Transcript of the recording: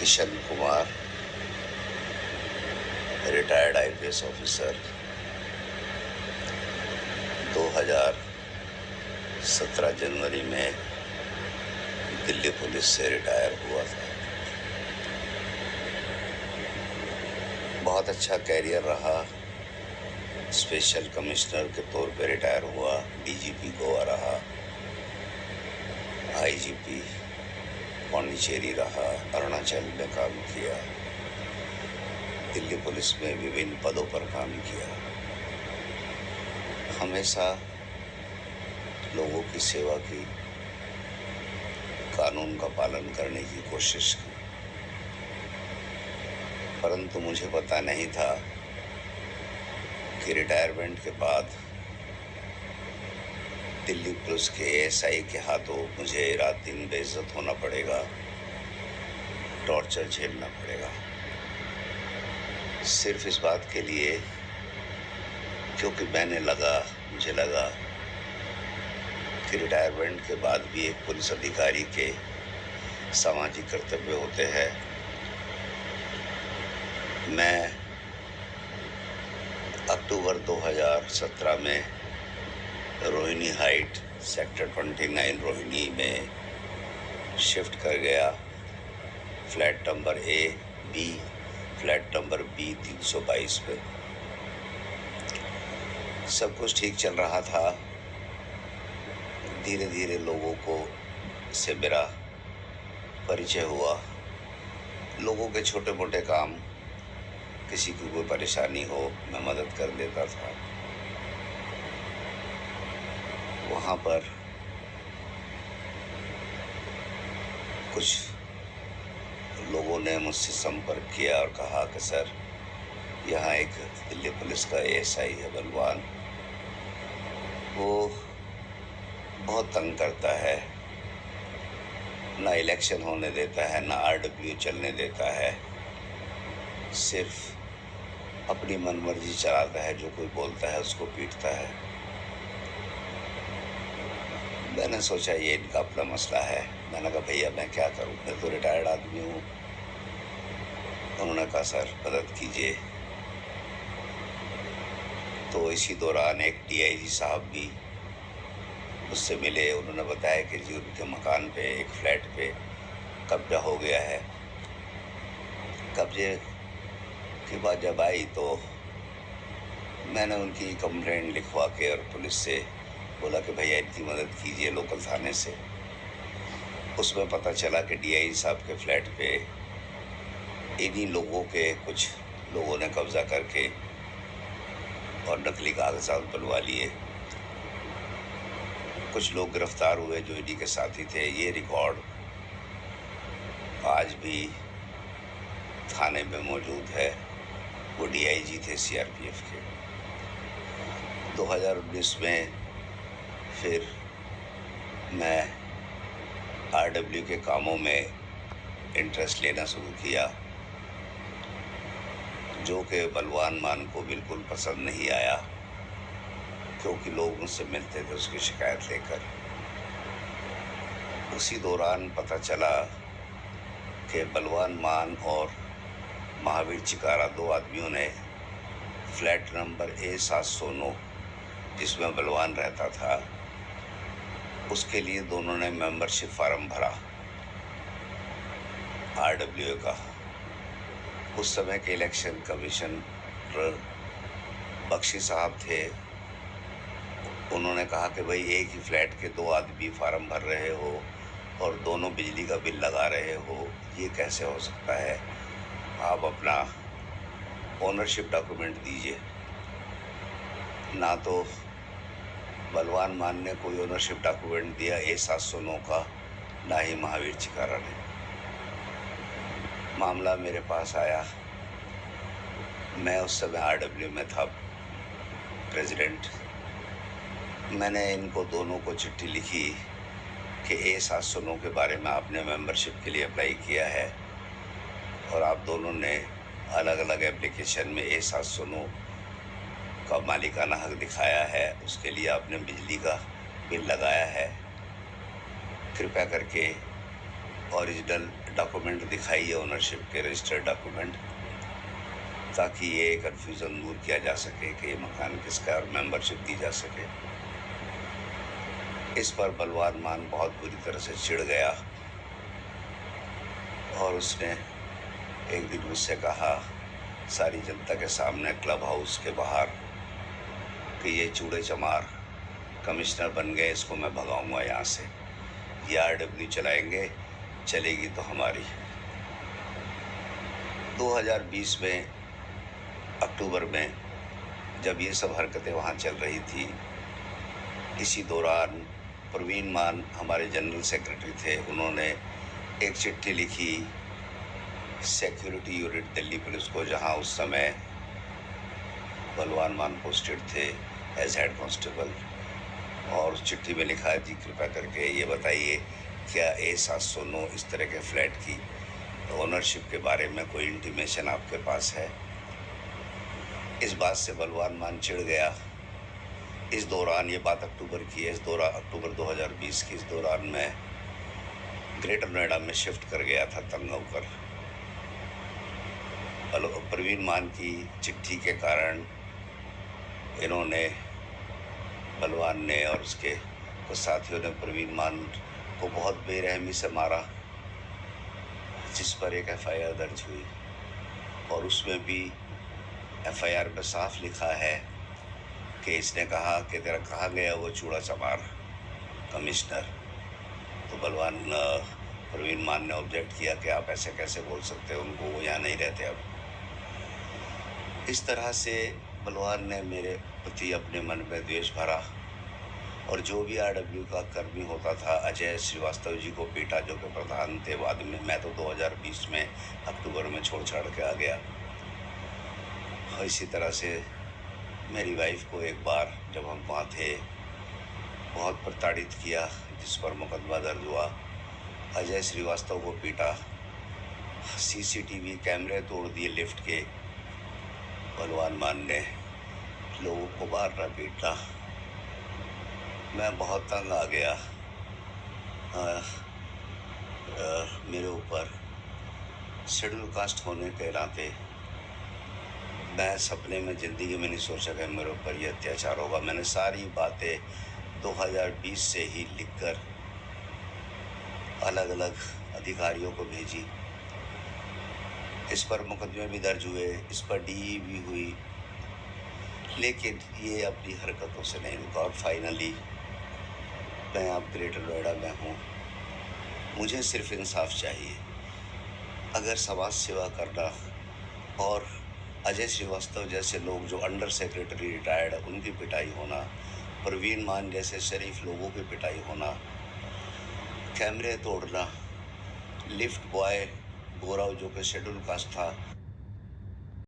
Kishan Kumar, retired IPS officer, 2017 जनवरी में Delhi police से retire हुआ था। बहुत अच्छा कैरियर रहा। स्पेशल कमिश्नर के तौर पे रिटायर हुआ, डीजीपी गोवा रहा, आईजीपी पौंडीचेरी रहा, अरुणाचल में काम किया, दिल्ली पुलिस में विभिन्न पदों पर काम किया। हमेशा लोगों की सेवा की, कानून का पालन करने की कोशिश की, परंतु मुझे पता नहीं था कि रिटायरमेंट के बाद दिल्ली पुलिस के एएसआई के हाथों मुझे रात दिन बेइज्जत होना पड़ेगा, टॉर्चर झेलना पड़ेगा, सिर्फ इस बात के लिए क्योंकि मुझे लगा कि रिटायरमेंट के बाद भी एक पुलिस अधिकारी के सामाजिक कर्तव्य होते हैं। मैं अक्टूबर 2017 में रोहिणी हाइट सेक्टर 29 रोहिणी में शिफ्ट कर गया। Flat number flat number B 322 पे। सब कुछ ठीक चल रहा था। धीरे धीरे लोगों से मेरा परिचय हुआ। लोगों के छोटे मोटे काम, किसी की कोई परेशानी हो, मैं मदद कर देता था। वहाँ पर कुछ लोगों ने मुझसे संपर्क किया और कहा कि सर, यहाँ एक दिल्ली पुलिस का एएसआई है बलवान, वो बहुत तंग करता है, ना इलेक्शन होने देता है, ना आरडब्ल्यू चलने देता है, सिर्फ अपनी मनमर्जी चलाता है, जो कोई बोलता है उसको पीटता है। मैंने सोचा ये इनका अपना मसला है। मैंने कहा भैया मैं क्या करूं, मैं तो रिटायर्ड आदमी हूं। उन्होंने कहा सर मदद कीजिए। तो इसी दौरान एक डीआईजी साहब भी मुझसे मिले। उन्होंने बताया कि जी उनके मकान पे, एक फ्लैट पे कब्जा हो गया है। कब्जे की बात जब आई तो मैंने उनकी कंप्लेंट लिखवा के और पुलिस से बोला कि भैया इनकी मदद कीजिए लोकल थाने से। उसमें पता चला कि डीआईजी साहब के फ्लैट पे इन्हीं लोगों के कुछ लोगों ने कब्जा करके और नकली कागजात बनवा लिए। कुछ लोग गिरफ्तार हुए जो इन्हीं के साथी थे। ये रिकॉर्ड आज भी थाने में मौजूद है। वो डीआईजी थे सीआरपीएफ के। 2019 में फिर मैं आरडब्ल्यू के कामों में इंटरेस्ट लेना शुरू किया, जो कि बलवान मान को बिल्कुल पसंद नहीं आया, क्योंकि लोग मुझसे मिलते थे उसकी शिकायत लेकर। उसी दौरान पता चला कि बलवान मान और महावीर चिकारा, दो आदमियों ने फ्लैट नंबर A709 जिसमें बलवान रहता था, उसके लिए दोनों ने मेंबरशिप फार्म भरा आरडब्ल्यू का। उस समय के इलेक्शन कमिश्नर बख्शी साहब थे। उन्होंने कहा कि भाई एक ही फ्लैट के दो आदमी फार्म भर रहे हो और दोनों बिजली का बिल लगा रहे हो, ये कैसे हो सकता है? आप अपना ओनरशिप डॉक्यूमेंट दीजिए। ना तो बलवान मान ने कोई ओनरशिप डॉक्यूमेंट दिया A709 का, ना ही महावीर चिकारा ने। मामला मेरे पास आया। मैं उस समय आरडब्ल्यू में था, प्रेसिडेंट। मैंने इनको दोनों को चिट्ठी लिखी कि A709 के बारे में आपने मेंबरशिप के लिए अप्लाई किया है और आप दोनों ने अलग अलग एप्लीकेशन में A709 का मालिकाना हक दिखाया है, उसके लिए आपने बिजली का बिल लगाया है। कृपया करके ओरिजिनल डॉक्यूमेंट दिखाइए, ओनरशिप के रजिस्टर्ड डॉक्यूमेंट, ताकि ये कन्फ्यूज़न दूर किया जा सके कि ये मकान किसका है और मेंबरशिप दी जा सके। इस पर बलवान मान बहुत बुरी तरह से चिढ़ गया और उसने एक दिन मुझसे कहा सारी जनता के सामने क्लब हाउस के बाहर कि ये चूड़े चमार कमिश्नर बन गए, इसको मैं भगाऊंगा यहाँ से, ये RW चलाएंगे, चलेगी तो हमारी। 2020 में अक्टूबर में जब ये सब हरकतें वहाँ चल रही थी, इसी दौरान प्रवीण मान हमारे जनरल सेक्रेटरी थे, उन्होंने एक चिट्ठी लिखी सिक्योरिटी यूनिट दिल्ली पुलिस को, जहाँ उस समय बलवान मान पोस्टेड थे एज हेड कांस्टेबल, और उस चिट्ठी में लिखा थी कृपया करके ये बताइए क्या A709 इस तरह के फ्लैट की ओनरशिप के बारे में कोई इंटीमेशन आपके पास है। इस बात से बलवान मान चिढ़ गया। इस दौरान, ये बात अक्टूबर की है, इस दौरान अक्टूबर 2020 की, इस दौरान मैं ग्रेटर नोएडा में शिफ्ट कर गया था तंग होकर। प्रवीण मान की चिट्ठी के कारण इन्होंने, बलवान ने और उसके कुछ साथियों ने प्रवीण मान को बहुत बेरहमी से मारा, जिस पर एक FIR दर्ज हुई और उसमें भी FIR में साफ लिखा है कि इसने कहा कि तेरा कहाँ गया वो चूड़ा चमार कमिश्नर। तो प्रवीण मान ने ऑब्जेक्ट किया कि आप ऐसे कैसे बोल सकते हो उनको, वो यहाँ नहीं रहते अब। इस तरह से बलवान ने मेरे प्रति अपने मन में द्वेष भरा और जो भी RW का कर्मी होता था, अजय श्रीवास्तव जी को पीटा, जो कि प्रधान थे। बाद में मैं तो 2020 में अक्टूबर में छोड़ छाड़ के आ गया। और इसी तरह से मेरी वाइफ को एक बार जब हम वहाँ थे बहुत प्रताड़ित किया, जिस पर मुकदमा दर्ज हुआ। अजय श्रीवास्तव को पीटा, CCTV कैमरे तोड़ दिए लिफ्ट के। बलवान मान ने लोगों को मारना पीटना, मैं बहुत तंग आ गया। मेरे ऊपर शेड्यूल कास्ट होने के नाते मैं सपने में ज़िंदगी में नहीं सोचा कि मेरे ऊपर ये अत्याचार होगा। मैंने सारी बातें 2020 से ही लिखकर अलग अलग अधिकारियों को भेजी। इस पर मुकदमे भी दर्ज हुए, इस पर DE भी हुई, लेकिन ये अपनी हरकतों से नहीं रुका। और फाइनली मैं अब ग्रेटर नोएडा में हूँ। मुझे सिर्फ इंसाफ चाहिए। अगर समाज सेवा करना और अजय श्रीवास्तव जैसे लोग जो अंडर सेक्रेटरी रिटायर्ड, उनकी पिटाई होना, प्रवीण मान जैसे शरीफ लोगों की पिटाई होना, कैमरे तोड़ना, लिफ्ट बॉय गौरव जो कि शेड्यूल कास्ट था